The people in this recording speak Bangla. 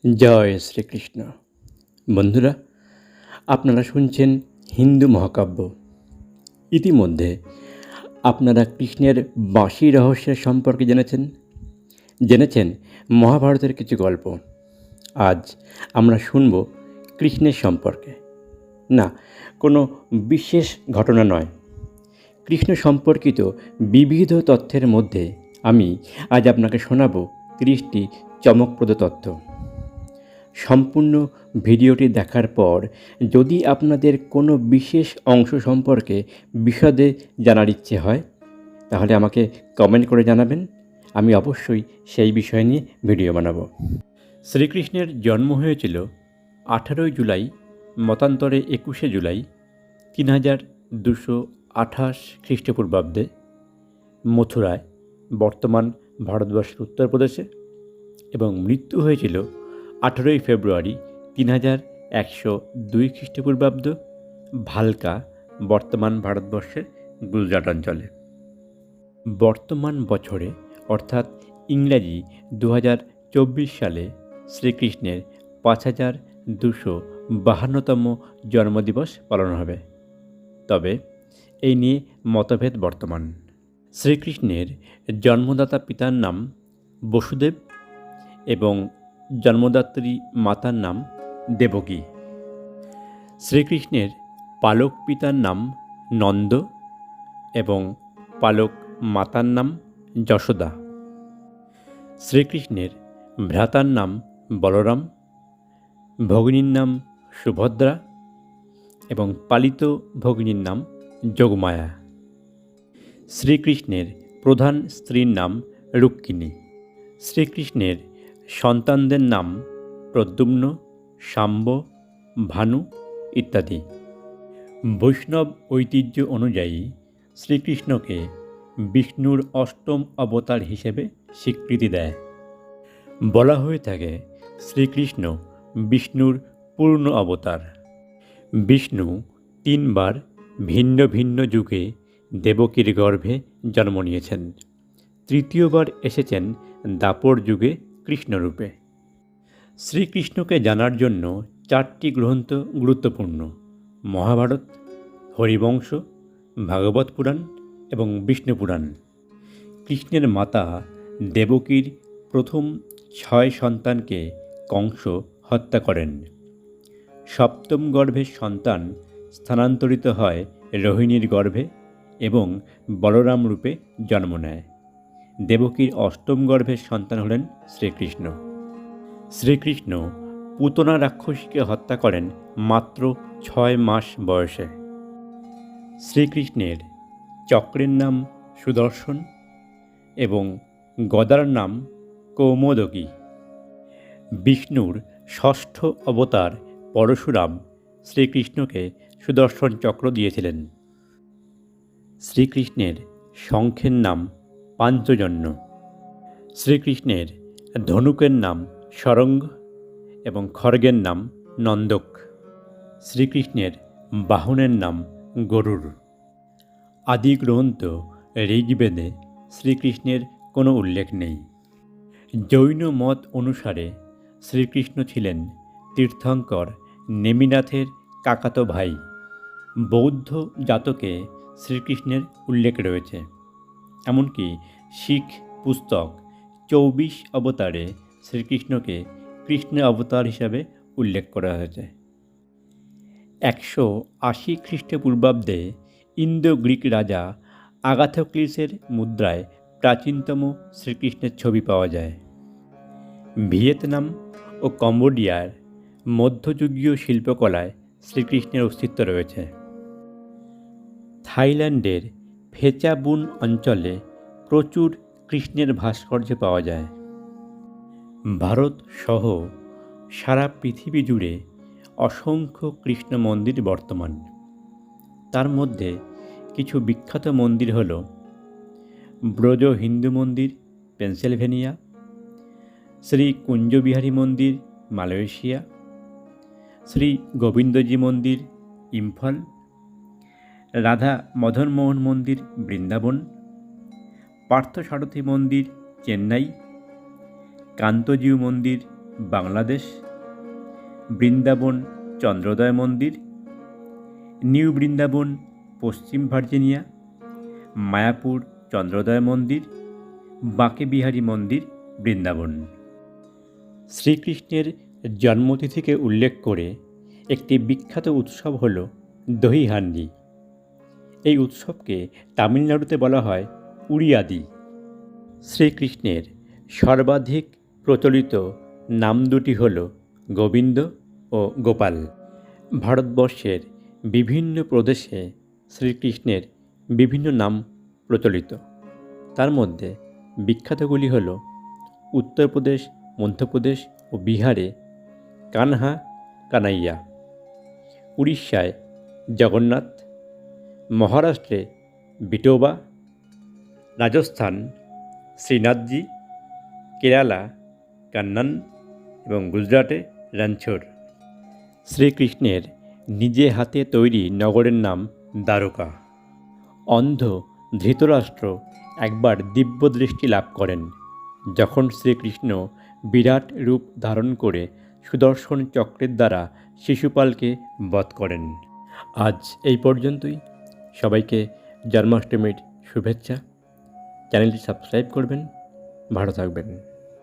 জয় শ্রীকৃষ্ণ। বন্ধুরা, আপনারা শুনছেন হিন্দু মহাকাব্য। ইতিমধ্যে আপনারা কৃষ্ণের বাঁশি রহস্যের সম্পর্কে জেনেছেন মহাভারতের কিছু গল্প। আজ আমরা শুনব কৃষ্ণের সম্পর্কে। না, কোনো বিশেষ ঘটনা নয়, কৃষ্ণ সম্পর্কিত বিবিধ তথ্যের মধ্যে আমি আজ আপনাকে শোনাব 30টি চমকপ্রদ তথ্য। সম্পূর্ণ ভিডিওটি দেখার পর যদি আপনাদের কোনো বিশেষ অংশ সম্পর্কে বিশদে জানার ইচ্ছে হয় তাহলে আমাকে কমেন্ট করে জানাবেন। আমি অবশ্যই সেই বিষয় নিয়ে ভিডিও বানাবো। শ্রীকৃষ্ণের জন্ম হয়েছিল 18 জুলাই, মতান্তরে 21শে জুলাই 3228 খ্রিস্টপূর্বাব্দে মথুরায়, বর্তমান ভারতবর্ষের উত্তরপ্রদেশে, এবং মৃত্যু হয়েছিল 18 ফেব্রুয়ারি 3102 খ্রিস্টপূর্বাব্দ ভালকা, বর্তমান ভারতবর্ষের গুজরাট অঞ্চলে। বর্তমান বছরে অর্থাৎ ইংরাজি 2024 সালে শ্রীকৃষ্ণের 5252তম জন্মদিবস পালন হবে। তবে এই নিয়ে মতভেদ বর্তমান। শ্রীকৃষ্ণের জন্মদাতা পিতার নাম বসুদেব এবং জন্মদাত্রী মাতার নাম দেবকী। শ্রীকৃষ্ণের পালক পিতার নাম নন্দ এবং পালক মাতার নাম যশোদা। শ্রীকৃষ্ণের ভ্রাতার নাম বলরাম, ভগিনীর নাম সুভদ্রা এবং পালিত ভগিনীর নাম যোগমায়া। শ্রীকৃষ্ণের প্রধান স্ত্রীর নাম রুক্মিণী। শ্রীকৃষ্ণের সন্তানদের নাম প্রদ্যুম্ন, শাম্ব, ভানু ইত্যাদি। বৈষ্ণব ঐতিহ্য অনুযায়ী শ্রীকৃষ্ণকে বিষ্ণুর অষ্টম অবতার হিসেবে স্বীকৃতি দেয়। বলা হয়ে থাকে শ্রীকৃষ্ণ বিষ্ণুর পূর্ণ অবতার। বিষ্ণু 3 বার ভিন্ন ভিন্ন যুগে দেবকীর গর্ভে জন্ম নিয়েছেন। তৃতীয়বার এসেছেন দ্বাপর যুগে কৃষ্ণরূপে। শ্রীকৃষ্ণকে জানার জন্য 4টি গ্রন্থ গুরুত্বপূর্ণ: মহাভারত, হরিবংশ, ভাগবত পুরাণ এবং বিষ্ণু পুরাণ। কৃষ্ণের মাতা দেবকীর প্রথম 6 সন্তানকে কংস হত্যা করেন। সপ্তম গর্ভের সন্তান স্থানান্তরিত হয় রোহিণীর গর্ভে এবং বলরাম রূপে জন্ম নেয়। দেবকীর অষ্টম গর্ভের সন্তান হলেন শ্রীকৃষ্ণ। শ্রীকৃষ্ণ পুতনা রাক্ষসীকে হত্যা করেন মাত্র 6 মাস বয়সে। শ্রীকৃষ্ণের চক্রের নাম সুদর্শন এবং গদার নাম কৌমোদকী। বিষ্ণুর ষষ্ঠ অবতার পরশুরাম শ্রীকৃষ্ণকে সুদর্শন চক্র দিয়েছিলেন। শ্রীকৃষ্ণের শঙ্খের নাম পাঞ্চজন্য। শ্রীকৃষ্ণের ধনুকের নাম সরঙ্গ এবং খড়গের নাম নন্দক। শ্রীকৃষ্ণের বাহনের নাম গরুড়। আদি গ্রন্থ ঋগ্বেদে শ্রীকৃষ্ণের কোনো উল্লেখ নেই। জৈন মত অনুসারে শ্রীকৃষ্ণ ছিলেন তীর্থঙ্কর নেমিনাথের কাকাতো ভাই। বৌদ্ধ জাতকে শ্রীকৃষ্ণের উল্লেখ রয়েছে। এমনকি শিখ পুস্তক 24 অবতারে শ্রীকৃষ্ণকে কৃষ্ণ অবতার হিসাবে উল্লেখ করা হয়েছে। 180 খ্রিস্টপূর্বাব্দে ইন্দো গ্রিক রাজা আগাথোক্লিসের মুদ্রায় প্রাচীনতম শ্রীকৃষ্ণের ছবি পাওয়া যায়। ভিয়েতনাম ও কম্বোডিয়ার মধ্যযুগীয় শিল্পকলায় শ্রীকৃষ্ণের অস্তিত্ব রয়েছে। থাইল্যান্ডের ফেচাবুন অঞ্চলে প্রচুর কৃষ্ণের ভাস্কর্য পাওয়া যায়। ভারত সহ সারা পৃথিবী জুড়ে অসংখ্য কৃষ্ণ মন্দির বর্তমান। তার মধ্যে কিছু বিখ্যাত মন্দির হল ব্রজ হিন্দু মন্দির পেনসিলভেনিয়া, শ্রী কুঞ্জবিহারী মন্দির মালয়েশিয়া, শ্রী গোবিন্দজি মন্দির ইম্ফল, রাধা মদনমোহন মন্দির বৃন্দাবন, পার্থসারথী মন্দির চেন্নাই, কান্তজিউ মন্দির বাংলাদেশ, বৃন্দাবন চন্দ্রোদয় মন্দির, নিউ বৃন্দাবন পশ্চিম ভার্জিনিয়া, মায়াপুর চন্দ্রোদয় মন্দির, বাঁকে বিহারী মন্দির বৃন্দাবন। শ্রীকৃষ্ণের জন্মতিথিকে উল্লেখ করে একটি বিখ্যাত উৎসব হল দহি হান্ডি। এই উৎসবকে তামিলনাড়ুতে বলা হয় উড়িয়াদি। শ্রীকৃষ্ণের সর্বাধিক প্রচলিত নাম দুটি হল গোবিন্দ ও গোপাল। ভারতবর্ষের বিভিন্ন প্রদেশে শ্রীকৃষ্ণের বিভিন্ন নাম প্রচলিত। তার মধ্যে বিখ্যাতগুলি হল উত্তরপ্রদেশ, মধ্যপ্রদেশ ও বিহারে কানহা, কানাইয়া, উড়িষ্যায় জগন্নাথ, মহারাষ্ট্রে বিটোবা, রাজস্থান শ্রীনাথজি, কেরালা কান্নান এবং গুজরাটে রণছোড়। শ্রীকৃষ্ণের নিজে হাতে তৈরি নগরের নাম দ্বারকা। অন্ধ ধৃতরাষ্ট্র একবার দিব্য দৃষ্টি লাভ করেন যখন শ্রীকৃষ্ণ বিরাট রূপ ধারণ করে সুদর্শন চক্রের দ্বারা শিশুপালকে বধ করেন। আজ এই পর্যন্তই। সবাইকে জন্মাষ্টমীর শুভেচ্ছা। চ্যানেলটি সাবস্ক্রাইব করবেন। ভালো থাকবেন।